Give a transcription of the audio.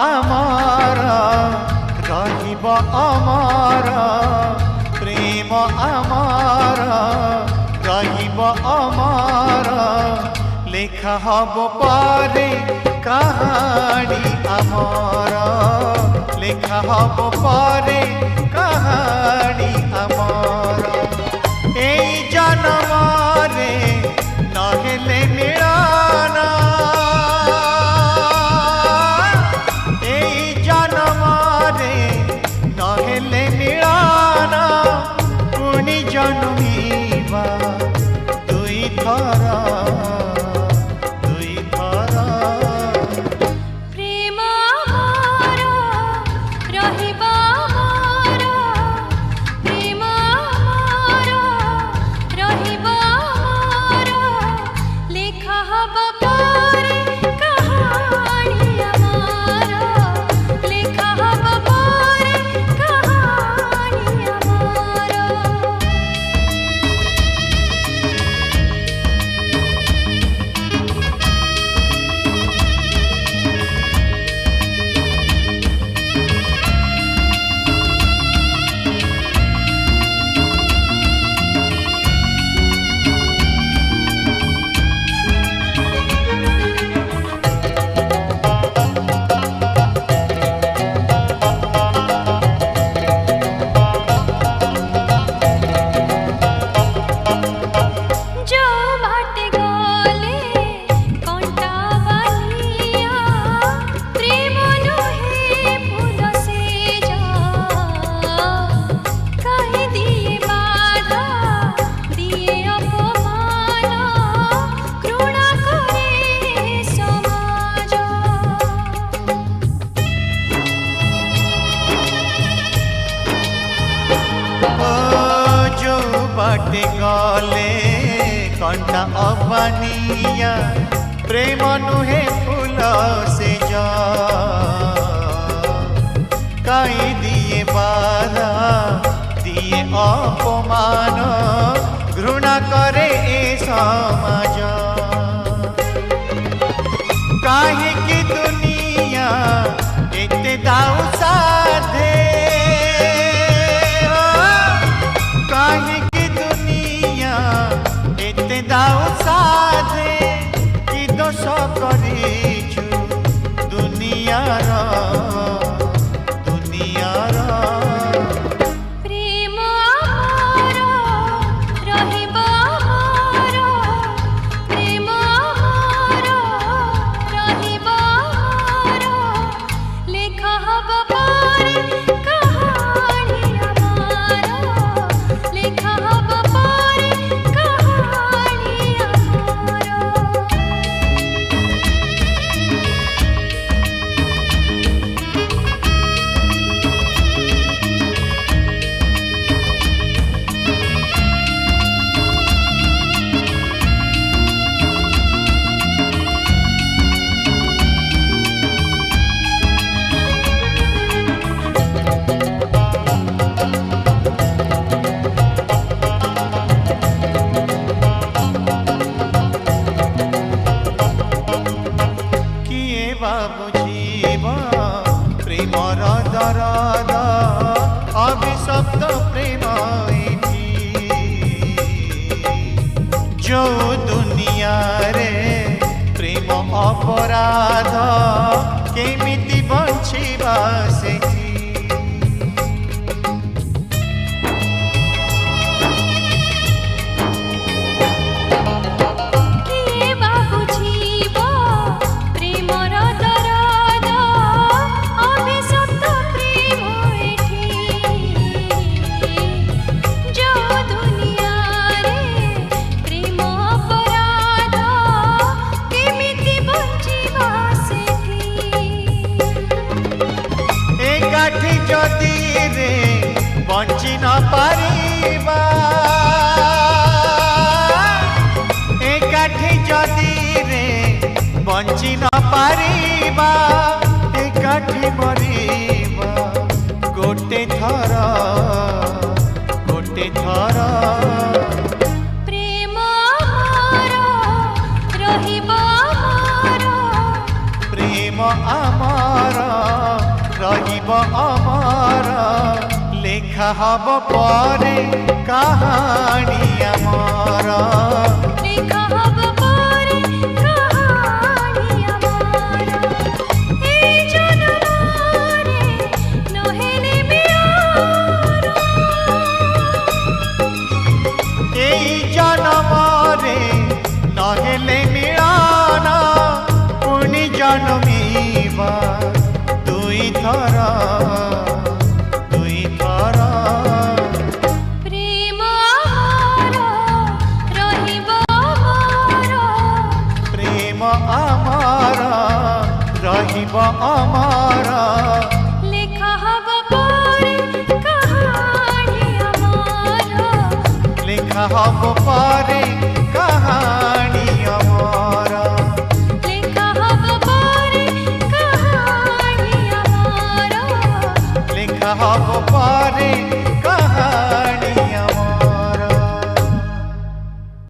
आमार रहिब अमर प्रेम आमार रहिब अमर लेखा हब पारे कहानी आमार लेखा हब पारे कहानी आमार एई जन्मरे नहेले मिलाना एई जन्मरे नहेले मिलाना पुनि जन्मिबा दुई थर बाटे गले कंटा अबानिया प्रेम नुहे फूल से जा कई दिए बाधा दिए अपमान घृणा करे ए समाज काहे की दुनिया एते दाऊ साधे काहे दाऊ साधे कि दोष करिछु दुनियार प्रेम आमार रहिब अमर प्रेम आमार रहिब अमर लेखा हब पारे कहानी आमार लेखा हब पारे प्रेमर दरद अभिशप्त प्रेम जो दुनिया रे प्रेम अपराध केमिति बंचिबा सेठी जदि रे बंची न पारिबा एकाठी जदि रे बंची न पारिबा एकाठी मरिबा गोटे थर प्रेम आमार रहिब अमर प्रेम आमार अमर लेखा हब परे कहानी अमर लेखा हब परे कहानी अमर ए जनमरे नहेले मियार এই জনমরে নহলে মিলানা পুনি জন্মিবা দুই থর प्रेम अमर रहिब अमर प्रेम अमर रहिब अमर लेखा हब परे कहानी अमर लेखा हब परे कहानी अमर लेखा हब परे कहानी अमर लेखा हब परे कहानी